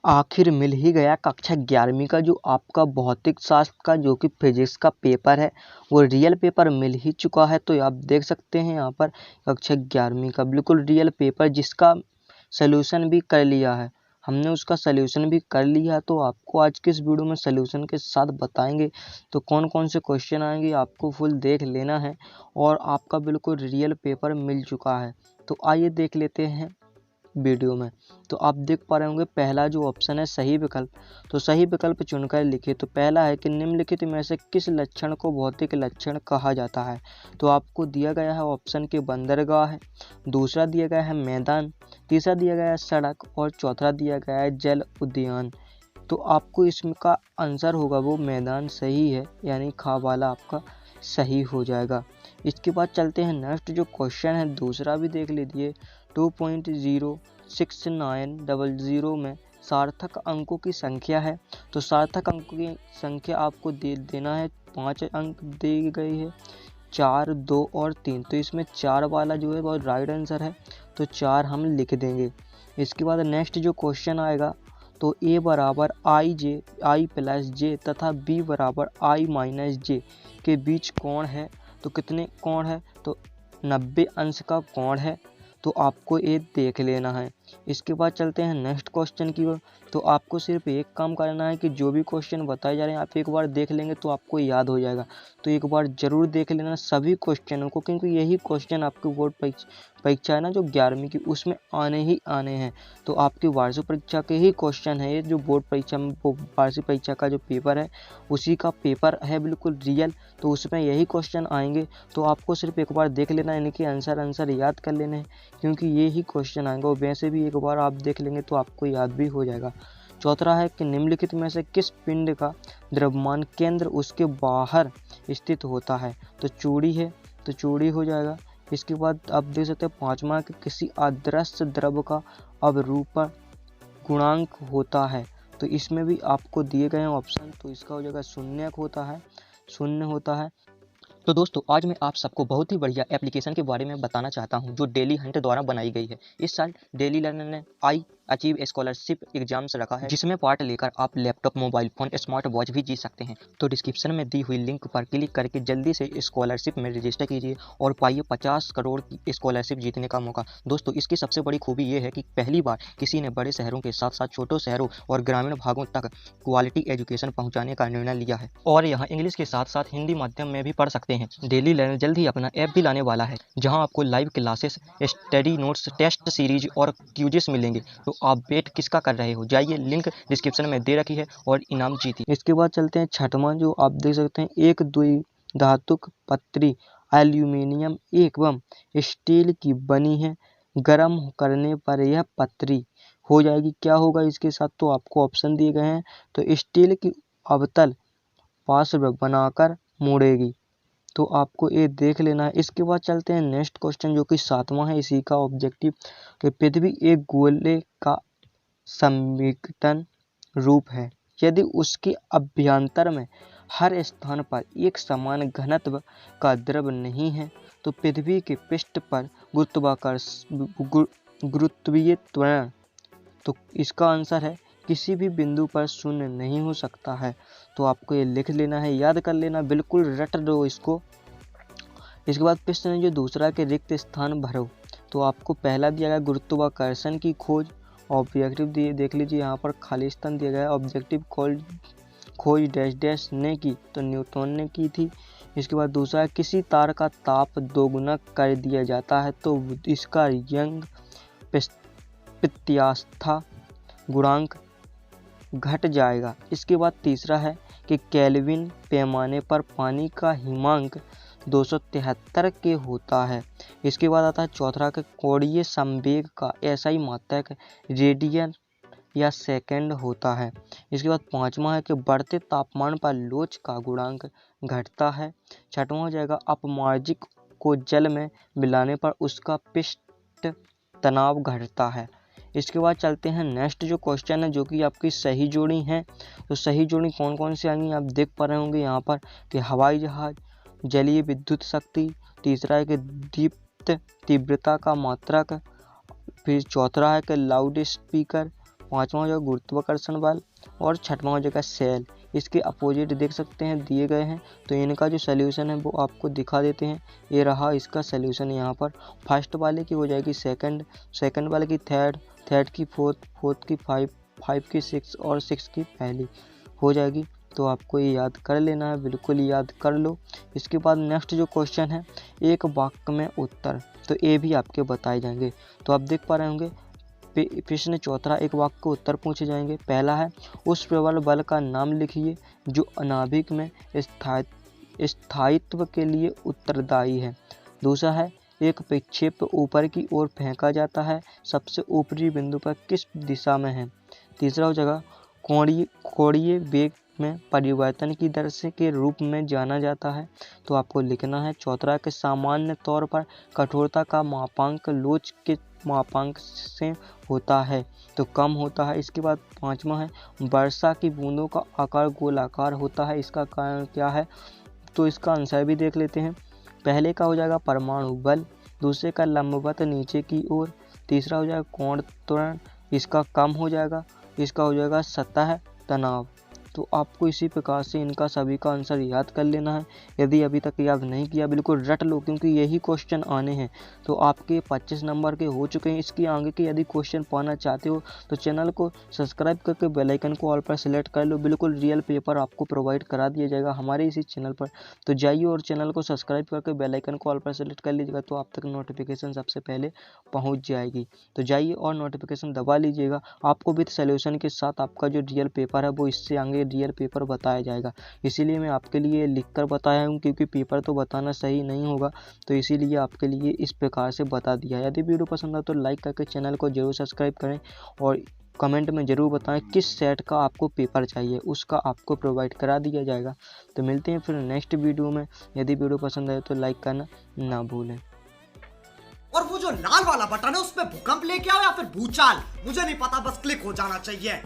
आखिर मिल ही गया कक्षा 11वीं का जो आपका भौतिक शास्त्र का जो कि फिजिक्स का पेपर है वो रियल पेपर मिल ही चुका है। तो आप देख सकते हैं यहाँ पर कक्षा 11वीं का बिल्कुल रियल पेपर जिसका सलूशन भी कर लिया है, हमने उसका सलूशन भी कर लिया है। तो आपको आज के इस वीडियो में सलूशन के साथ बताएंगे तो कौन कौन से क्वेश्चन आएंगे आपको फुल देख लेना है और आपका बिल्कुल रियल पेपर मिल चुका है। तो आइए देख लेते हैं वीडियो में। तो आप देख पा रहे होंगे पहला जो ऑप्शन है सही विकल्प, तो सही विकल्प चुनकर लिखिए। तो पहला है कि निम्नलिखित में से किस लक्षण को भौतिक लक्षण कहा जाता है। तो आपको दिया गया है ऑप्शन के बंदरगाह है, दूसरा दिया गया है मैदान, तीसरा दिया गया है सड़क और चौथा दिया गया है जल उद्यान। तो आपको इसका आंसर होगा वो मैदान सही है, यानी खा वाला आपका सही हो जाएगा। इसके बाद चलते हैं नेक्स्ट जो क्वेश्चन है दूसरा भी देख लीजिए। 2.06900 में सार्थक अंकों की संख्या है। तो सार्थक अंकों की संख्या आपको देना है 5 अंक दी गई है, 4, 2 और 3। तो इसमें 4 वाला जो है वो राइट आंसर है, तो 4 हम लिख देंगे। इसके बाद नेक्स्ट जो क्वेश्चन आएगा तो a बराबर आई प्लस जे तथा b बराबर आई माइनस जे के बीच कोण है। तो कितने कोण है, तो 90 अंश का कोण है। तो आपको ये देख लेना है। इसके बाद चलते हैं नेक्स्ट क्वेश्चन की ओर। तो आपको सिर्फ एक काम करना है कि जो भी क्वेश्चन बताए जा रहे हैं आप एक बार देख लेंगे तो आपको याद हो जाएगा। तो एक बार ज़रूर देख लेना सभी क्वेश्चनों को, क्योंकि यही क्वेश्चन आपके बोर्ड परीक्षा है ना जो 11वीं की, उसमें आने ही आने हैं। तो आपकी वार्षिक परीक्षा के ही क्वेश्चन है ये, जो बोर्ड परीक्षा में वार्षिक परीक्षा का जो पेपर है उसी का पेपर है बिल्कुल रियल। तो उसमें यही क्वेश्चन आएंगे। तो आपको सिर्फ एक बार देख लेना है, इनके आंसर याद कर लेने हैं, क्योंकि ये ही क्वेश्चन आएंगे। और वैसे भी एक बार आप देख लेंगे तो आपको याद भी हो जाएगा। चौथा है कि निम्नलिखित में से किस पिंड का द्रव्यमान केंद्र उसके बाहर स्थित होता है। तो चूड़ी है, तो चूड़ी हो जाएगा। इसके बाद आप देख सकते हैं पांचवा कि किसी अदृश्य द्रव्य का अवरूपण गुणांक होता है। तो इसमें भी आपको दिए गए हैं ऑप्शन, तो इसका हो जाएगा शून्य होता है। तो दोस्तों आज मैं आप सबको बहुत ही बढ़िया एप्लीकेशन के बारे में बताना चाहता हूं जो डेली हंट द्वारा बनाई गई है। इस साल डेली लर्नर ने आई अचीव स्कॉलरशिप एग्जाम्स रखा है, जिसमें पार्ट लेकर आप laptop, mobile phone, smart watch भी जीत सकते हैं। तो डिस्क्रिप्शन में दी हुई लिंक पर क्लिक करके जल्दी से स्कॉलरशिप में रजिस्टर कीजिए और पाइए 50 करोड़ की स्कॉलरशिप जीतने का मौका। दोस्तों इसकी सबसे बड़ी खूबी ये है कि पहली बार किसी ने बड़े शहरों के साथ साथ छोटे शहरों और ग्रामीण भागों तक क्वालिटी एजुकेशन पहुँचाने का निर्णय लिया है और यहाँ इंग्लिश के साथ साथ हिंदी माध्यम में भी पढ़ सकते हैं। डेली लर्नर जल्द ही अपना ऐप भी लाने वाला है, जहां आपको live classes, study notes, test series और क्यूजेस मिलेंगे। तो आप वेट किसका कर रहे हो, जाइए लिंक डिस्क्रिप्शन में दे रखी है और इनाम जीतिए। इसके बाद चलते हैं छठवां, जो आप देख सकते हैं एक द्वि धातुक पत्री एल्यूमिनियम एवं स्टील की बनी है, गर्म करने पर यह पत्री हो जाएगी, क्या होगा इसके साथ। तो आपको ऑप्शन दिए गए हैं। तो स्टील की अवतल पार्श्व बनाकर मोड़ेगी। तो आपको ये देख लेना है। इसके बाद चलते हैं नेक्स्ट क्वेश्चन जो कि 7वां है इसी का ऑब्जेक्टिव, कि पृथ्वी एक गोले का सन्निकटन रूप है। यदि उसके अभ्यंतर में हर स्थान पर एक समान घनत्व का द्रव नहीं है तो पृथ्वी के पृष्ठ पर गुरुत्वीय त्वरण, तो इसका आंसर है किसी भी बिंदु पर शून्य नहीं हो सकता है। तो आपको ये लिख लेना है, याद कर लेना, बिल्कुल रट दो इसको। इसके बाद प्रश्न जो दूसरा के रिक्त स्थान भरो। तो आपको पहला दिया गया गुरुत्वाकर्षण की खोज, ऑब्जेक्टिव दिए देख लीजिए, यहाँ पर खाली स्थान दिया गया है। ऑब्जेक्टिव खोज डैश डैश ने की, तो न्यूटन ने की थी। इसके बाद दूसरा किसी तार का ताप दोगुना कर दिया जाता है तो इसका यंग प्रत्यास्था गुणांक घट जाएगा। इसके बाद तीसरा है कि केल्विन पैमाने पर पानी का हिमांक 273 के होता है। इसके बाद आता है चौथा के कोणीय संवेग का एसआई मात्रक रेडियन या सेकंड होता है। इसके बाद पांचवा है कि बढ़ते तापमान पर लोच का गुणांक घटता है। छठवां हो जाएगा अपमार्जिक को जल में मिलाने पर उसका पृष्ठ तनाव घटता है। इसके बाद चलते हैं नेक्स्ट जो क्वेश्चन है जो कि आपकी सही जोड़ी है। तो सही जोड़ी कौन कौन सी आएंगी आप देख पा रहे होंगे यहाँ पर, कि हवाई जहाज, जलीय विद्युत शक्ति, तीसरा है कि दीप्त तीव्रता का मात्रक, फिर चौथा है कि लाउड स्पीकर, 5वां हो जाएगा गुरुत्वाकर्षण बल और 6वां हो जाएगा सेल। इसके अपोजिट देख सकते हैं दिए गए हैं, तो इनका जो सोल्यूशन है वो आपको दिखा देते हैं। ये रहा इसका सोल्यूशन यहाँ पर। फर्स्ट वाले की हो जाएगी सेकंड, सेकंड वाले की थर्ड, थर्ड की फोर्थ, फोर्थ की फाइव, फाइव की सिक्स और सिक्स की पहली हो जाएगी। तो आपको ये याद कर लेना है, बिल्कुल याद कर लो। इसके बाद नेक्स्ट जो क्वेश्चन है, एक वाक्य में उत्तर, तो ये भी आपके बताए जाएंगे। तो आप देख पा रहे होंगे प्रश्न चौथा, एक वाक्य को उत्तर पूछे जाएंगे। पहला है, उस प्रबल बल का नाम लिखिए जो अनाभिक में स्थायित्व के लिए उत्तरदायी है। दूसरा है, एक विक्षेप ऊपर की ओर फेंका जाता है, सबसे ऊपरी बिंदु पर किस दिशा में है। तीसरा हो जाएगा, कोणीय वेग में परिवर्तन की दर से के रूप में जाना जाता है। तो आपको लिखना है। चौथा के सामान्य तौर पर कठोरता का मापांक लोच के मापांक से होता है, तो कम होता है। इसके बाद 5वां है, वर्षा की बूंदों का आकार गोलाकार होता है, इसका कारण क्या है। तो इसका आंसर भी देख लेते हैं। पहले का हो जाएगा परमाणु बल, दूसरे का लंबवत नीचे की ओर, तीसरा हो जाएगा कोण त्वरण, इसका कम हो जाएगा, इसका हो जाएगा सतह तनाव। तो आपको इसी प्रकार से इनका सभी का आंसर याद कर लेना है। यदि अभी तक याद नहीं किया, बिल्कुल रट लो, क्योंकि यही क्वेश्चन आने हैं। तो आपके 25 नंबर के हो चुके हैं। इसके आगे के यदि क्वेश्चन पाना चाहते हो तो चैनल को सब्सक्राइब करके बेल आइकन को ऑल पर सेलेक्ट कर लो। बिल्कुल रियल पेपर आपको प्रोवाइड करा दिया जाएगा हमारे इसी चैनल पर। तो जाइए और चैनल को सब्सक्राइब करके बेल आइकन को ऑल पर सेलेक्ट कर लीजिएगा, तो आप तक नोटिफिकेशन सबसे पहले पहुँच जाएगी। तो जाइए और नोटिफिकेशन दबा लीजिएगा। आपको भी सोल्यूशन के साथ आपका जो रियल पेपर है वो इससे आगे रियल पेपर बताया जाएगा। इसीलिए मैं आपके लिए लिखकर बताया हूँ, क्योंकि पेपर तो बताना सही नहीं होगा, तो इसीलिए आपके लिए इस प्रकार से बता दिया है। यदि वीडियो पसंद आए तो लाइक करके चैनल को जरूर सब्सक्राइब करें और कमेंट में ज़रूर बताएं किस सेट का आपको पेपर चाहिए, उसका आपको प्रोवाइड करा दिया जाएगा। तो मिलते हैं फिर नेक्स्ट वीडियो में। यदि वीडियो पसंद आए तो लाइक करना ना भूलें। और वो जो लाल वाला बटन है उसमें भूकंप लेके आओ या फिर भूचाल, मुझे नहीं पता, बस क्लिक हो जाना चाहिए।